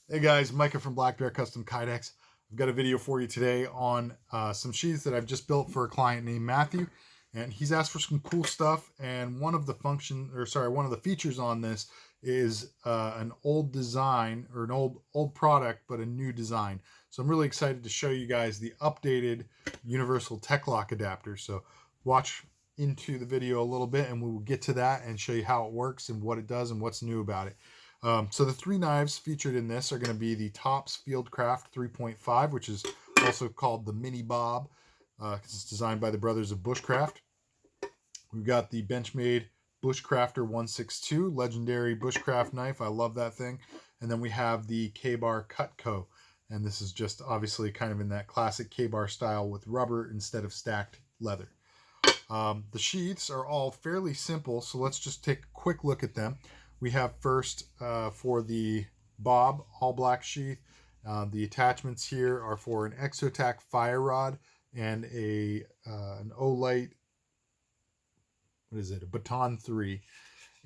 Hey guys, Micah from Black Bear Custom Kydex. I've got a video for you today on some sheaths that I've just built for a client named Matthew, and he's asked for some cool stuff. And one of the one of the features on this is an old design or an old product, but a new design. So I'm really excited to show you guys the updated universal Tek-Lok adapter. So watch into the video a little bit, and we will get to that and show you how it works and what it does and what's new about it. So the three knives featured in this are going to be the Tops Fieldcraft 3.5, which is also called the Mini Bob, because it's designed by the brothers of Bushcraft. We've got the Benchmade Bushcrafter 162, legendary bushcraft knife. I love that thing. And then we have the K-Bar Cutco, and this is just obviously kind of in that classic K-Bar style with rubber instead of stacked leather. The sheaths are all fairly simple, so let's just take a quick look at them. We have first for the Bob all black sheath. The attachments here are for an Exo Attack fire rod and an Olight. What is it? A Baton 3.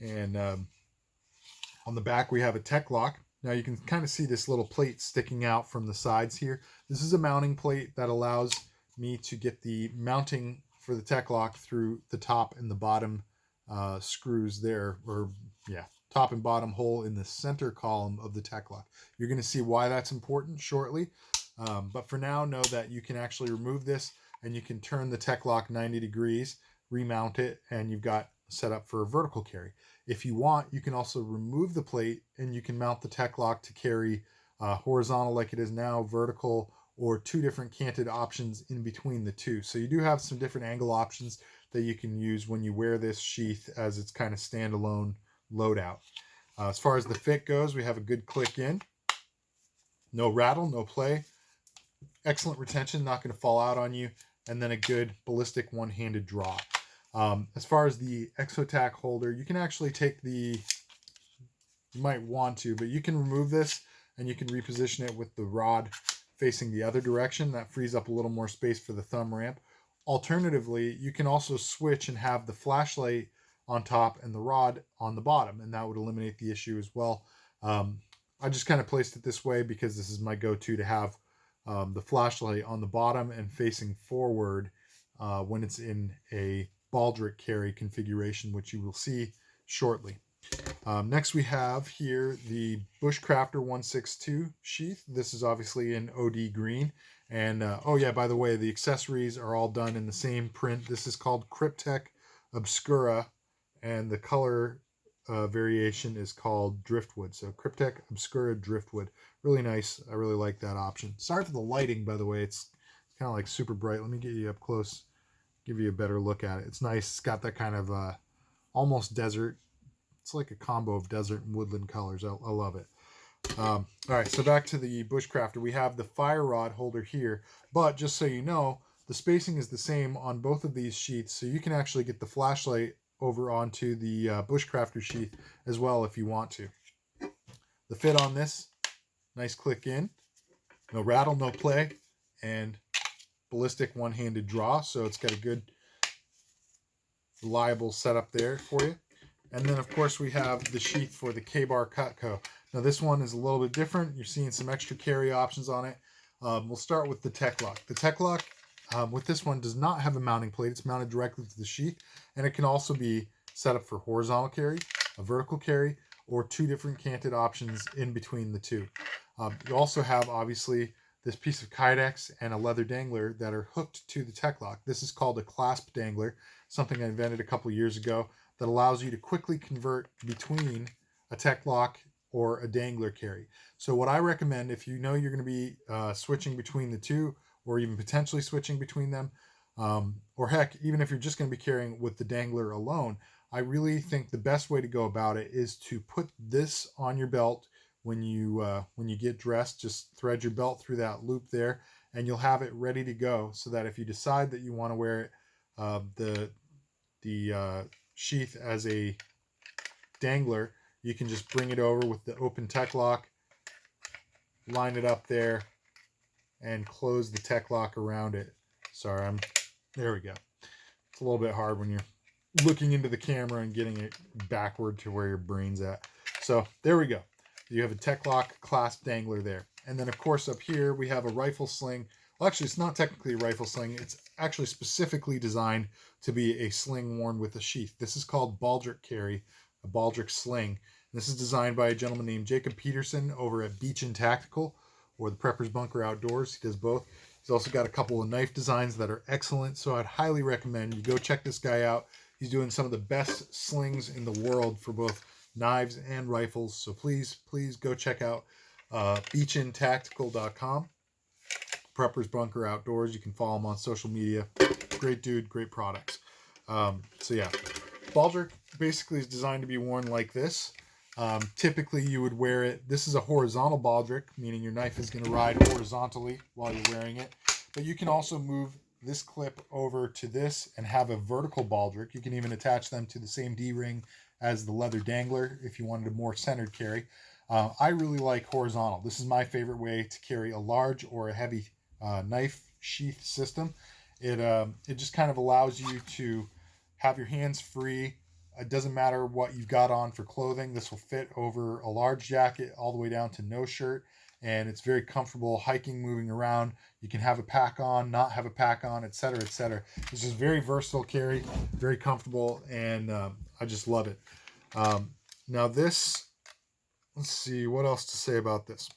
And on the back we have a Tek-Lok. Now you can kind of see this little plate sticking out from the sides here. This is a mounting plate that allows me to get the mounting for the Tek-Lok through the top and the bottom screws there, top and bottom hole in the center column of the Tek-Lok. You're going to see why that's important shortly. But for now, know that you can actually remove this and you can turn the Tek-Lok 90 degrees, remount it, and you've got set up for a vertical carry. If you want, you can also remove the plate and you can mount the Tek-Lok to carry horizontal like it is now, vertical, or two different canted options in between the two. So you do have some different angle options that you can use when you wear this sheath as its kind of standalone loadout. As far as the fit goes, we have a good click in, no rattle, no play, excellent retention, not going to fall out on you, and then a good ballistic one-handed draw. As far as the Exo Attack Holder, you can actually take you might want to, but you can remove this and you can reposition it with the rod facing the other direction. That frees up a little more space for the thumb ramp. Alternatively, you can also switch and have the flashlight on top and the rod on the bottom, and that would eliminate the issue as well. I just kind of placed it this way because this is my go-to to have the flashlight on the bottom and facing forward when it's in a Baldrick Carry configuration, which you will see shortly. Next we have here the Bushcrafter 162 sheath. This is obviously in OD green. And oh yeah, by the way, the accessories are all done in the same print. This is called Cryptek Obscura, and the color variation is called Driftwood. So Cryptek Obscura Driftwood. Really nice. I really like that option. Sorry for the lighting, by the way. It's kind of like super bright. Let me get you up close, give you a better look at it. It's nice. It's got that kind of almost desert. It's like a combo of desert and woodland colors. I love it. All right, so back to the Bushcrafter. We have the fire rod holder here, but just so you know, the spacing is the same on both of these sheaths, so you can actually get the flashlight over onto the Bushcrafter sheath as well if you want to. The fit on this, nice click in, no rattle, no play, and ballistic one-handed draw, so it's got a good reliable setup there for you. And then, of course, we have the sheath for the K-Bar Cutco. Now, this one is a little bit different. You're seeing some extra carry options on it. We'll start with the Tek-Lok. The Tek-Lok with this one does not have a mounting plate. It's mounted directly to the sheath, and it can also be set up for horizontal carry, a vertical carry, or two different canted options in between the two. You also have, obviously, this piece of Kydex and a leather dangler that are hooked to the Tek-Lok. This is called a clasp dangler, something I invented a couple years ago, that allows you to quickly convert between a Tek-Lok or a dangler carry. So what I recommend, if you know you're going to be switching between the two, or even potentially switching between them, or heck, even if you're just going to be carrying with the dangler alone, I really think the best way to go about it is to put this on your belt when you get dressed. Just thread your belt through that loop there, and you'll have it ready to go, so that if you decide that you want to wear it, the sheath as a dangler, you can just bring it over with the open Tek-Lok, line it up there, and close the Tek-Lok around it. Sorry, there we go. It's a little bit hard when you're looking into the camera and getting it backward to where your brain's at. So there we go. You have a Tek-Lok clasp dangler there. And then, of course, up here we have a rifle sling. Well, actually, it's not technically a rifle sling. It's actually specifically designed to be a sling worn with a sheath. This is called Baldrick Carry, a Baldrick sling. This is designed by a gentleman named Jacob Peterson over at Beach and Tactical, or the Prepper's Bunker Outdoors. He does both. He's also got a couple of knife designs that are excellent, so I'd highly recommend you go check this guy out. He's doing some of the best slings in the world for both knives and rifles, so please go check out beachandtactical.com. Prepper's Bunker Outdoors. You can follow him on social media. Great dude, great products. So yeah, Baldrick basically is designed to be worn like this. Typically you would wear it. This is a horizontal Baldrick, meaning your knife is going to ride horizontally while you're wearing it. But you can also move this clip over to this and have a vertical Baldrick. You can even attach them to the same D-ring as the leather dangler if you wanted a more centered carry. I really like horizontal. This is my favorite way to carry a large or a heavy knife sheath system. It just kind of allows you to have your hands free. It doesn't matter what you've got on for clothing. This will fit over a large jacket all the way down to no shirt, and it's very comfortable hiking, moving around. You can have a pack on, not have a pack on, etc., etc. It's just very versatile carry, very comfortable, and I just love it. Now this, let's see what else to say about this.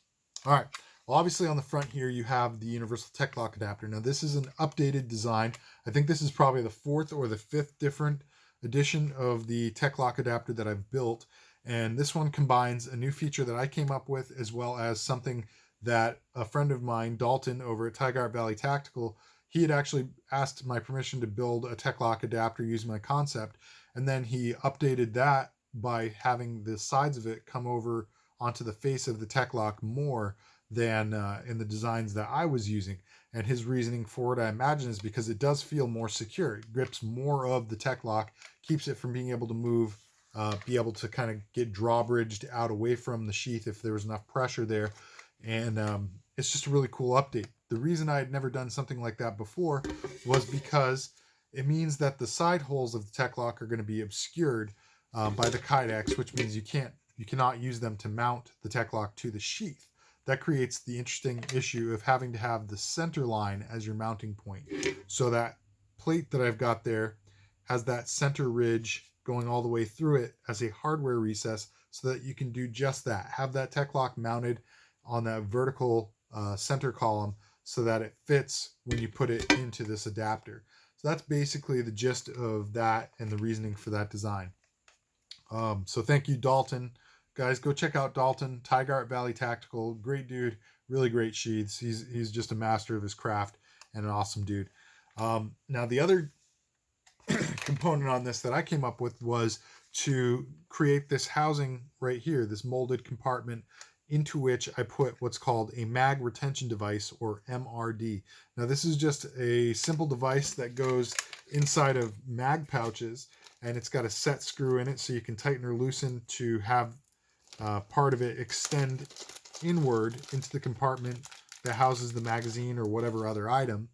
All right. Well, obviously on the front here, you have the universal Tek-Lok adapter. Now this is an updated design. I think this is probably the 4th or the 5th different edition of the Tek-Lok adapter that I've built. And this one combines a new feature that I came up with, as well as something that a friend of mine, Dalton, over at Tigard Valley Tactical, he had actually asked my permission to build a Tek-Lok adapter using my concept. And then he updated that by having the sides of it come over onto the face of the Tek-Lok more than in the designs that I was using. And his reasoning for it, I imagine, is because it does feel more secure. It grips more of the Tek-Lok, keeps it from being able to move, be able to kind of get drawbridged out away from the sheath if there was enough pressure there. And it's just a really cool update. The reason I had never done something like that before was because it means that the side holes of the Tek-Lok are going to be obscured by the Kydex, which means you cannot use them to mount the Tek-Lok to the sheath. That creates the interesting issue of having to have the center line as your mounting point. So that plate that I've got there has that center ridge going all the way through it as a hardware recess, so that you can do just that. Have that Tek-Lok mounted on that vertical center column so that it fits when you put it into this adapter. So that's basically the gist of that and the reasoning for that design. So thank you, Dalton. Guys, go check out Dalton, Tigard Valley Tactical. Great dude, really great sheaths. He's just a master of his craft and an awesome dude. Now, the other component on this that I came up with was to create this housing right here, this molded compartment, into which I put what's called a mag retention device, or MRD. Now, this is just a simple device that goes inside of mag pouches, and it's got a set screw in it so you can tighten or loosen to have part of it extend inward into the compartment that houses the magazine or whatever other item.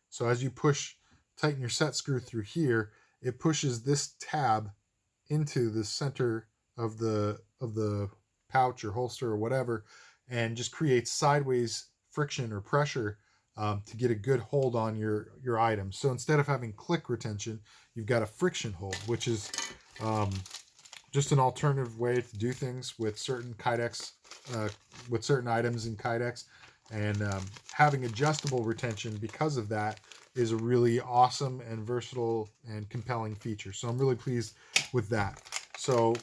So as you tighten your set screw through here, it pushes this tab into the center of the pouch or holster or whatever, and just creates sideways friction or pressure to get a good hold on your item. So instead of having click retention, you've got a friction hold, which is just an alternative way to do things with certain Kydex, with certain items in Kydex. And having adjustable retention because of that is a really awesome and versatile and compelling feature. So I'm really pleased with that. So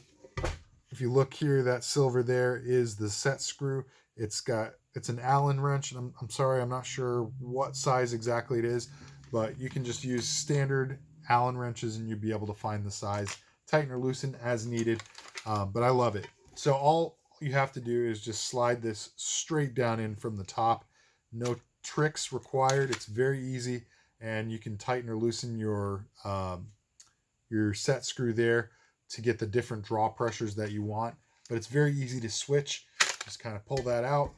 if you look here, that silver there is the set screw. It's an Allen wrench, and I'm sorry, I'm not sure what size exactly it is, but you can just use standard Allen wrenches and you'll be able to find the size, tighten or loosen as needed. But I love it. So all you have to do is just slide this straight down in from the top. No tricks required. It's very easy, and you can tighten or loosen your set screw there to get the different draw pressures that you want. But it's very easy to switch. Just kind of pull that out,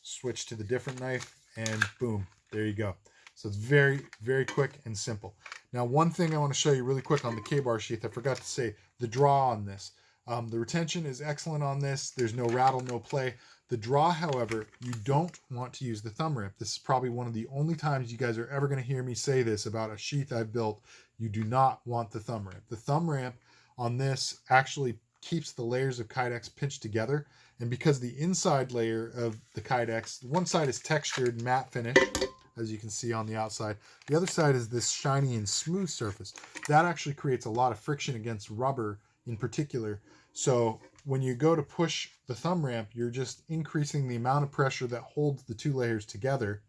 switch to the different knife, and boom, there you go. So it's very, very quick and simple. Now, one thing I want to show you really quick on the K-bar sheath, I forgot to say, the draw on this. The retention is excellent on this. There's no rattle, no play. The draw, however, you don't want to use the thumb ramp. This is probably one of the only times you guys are ever going to hear me say this about a sheath I've built. You do not want the thumb ramp. The thumb ramp on this actually keeps the layers of Kydex pinched together. And because the inside layer of the Kydex, one side is textured matte finish, as you can see on the outside. The other side is this shiny and smooth surface. That actually creates a lot of friction against rubber in particular. So when you go to push the thumb ramp, you're just increasing the amount of pressure that holds the two layers together.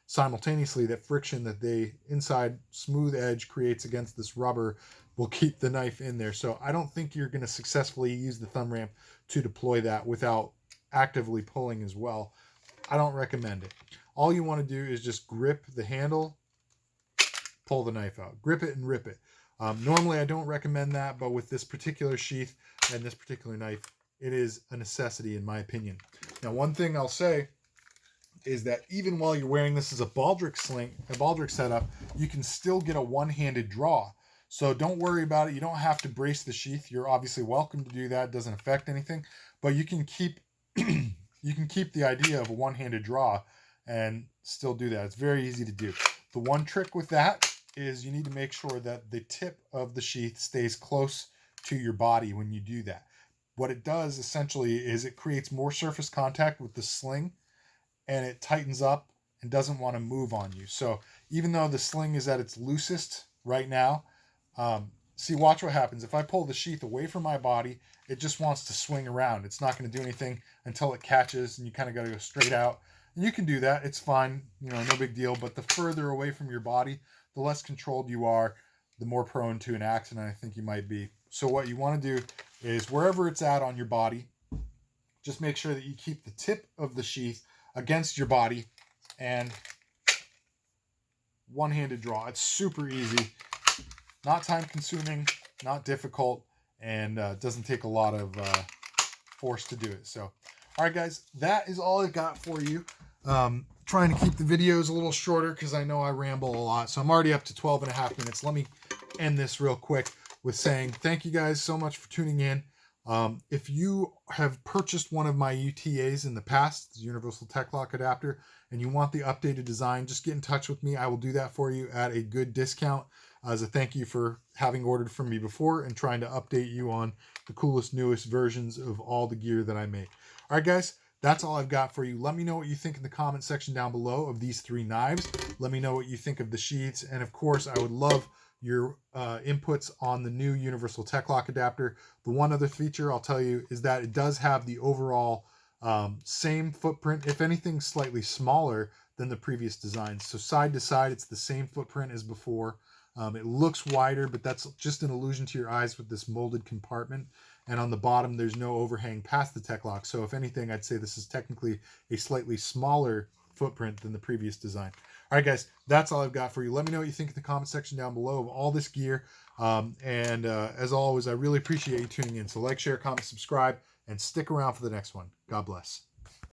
Simultaneously, that friction that the inside smooth edge creates against this rubber will keep the knife in there. So I don't think you're going to successfully use the thumb ramp to deploy that without actively pulling as well. I don't recommend it. All you want to do is just grip the handle, pull the knife out, grip it and rip it. Normally I don't recommend that, but with this particular sheath and this particular knife, it is a necessity in my opinion. Now, one thing I'll say is that even while you're wearing this as a Baldrick setup, you can still get a one-handed draw. So don't worry about it. You don't have to brace the sheath. You're obviously welcome to do that. It doesn't affect anything, but you can keep you can keep the idea of a one-handed draw and still do that. It's very easy to do. The one trick with that is you need to make sure that the tip of the sheath stays close to your body when you do that. What it does essentially is it creates more surface contact with the sling, and it tightens up and doesn't want to move on you. So even though the sling is at its loosest right now, watch what happens. If I pull the sheath away from my body, it just wants to swing around. It's not going to do anything until it catches, and you kind of got to go straight out. And you can do that. It's fine. No big deal. But the further away from your body, the less controlled you are, the more prone to an accident I think you might be. So what you want to do is wherever it's at on your body, just make sure that you keep the tip of the sheath against your body and one-handed draw. It's super easy, not time consuming, not difficult, and doesn't take a lot of force to do it. So, all right, guys, that is all I've got for you. Trying to keep the videos a little shorter because I know I ramble a lot. So I'm already up to 12 and a half minutes. Let me end this real quick with saying thank you guys so much for tuning in. If you have purchased one of my UTAs in the past, the Universal Tek-Lok adapter, and you want the updated design, just get in touch with me. I will do that for you at a good discount as a thank you for having ordered from me before and trying to update you on the coolest, newest versions of all the gear that I make. All right, guys, that's all I've got for you. Let me know what you think in the comment section down below of these three knives. Let me know what you think of the sheaths. And of course, I would love your inputs on the new Universal Tek-Lok adapter. The one other feature I'll tell you is that it does have the overall same footprint, if anything slightly smaller than the previous designs. So side to side, it's the same footprint as before. It looks wider, but that's just an illusion to your eyes with this molded compartment. And on the bottom, there's no overhang past the Tek-Lok. So if anything, I'd say this is technically a slightly smaller footprint than the previous design. All right, guys, that's all I've got for you. Let me know what you think in the comment section down below of all this gear. As always, I really appreciate you tuning in. So like, share, comment, subscribe, and stick around for the next one. God bless.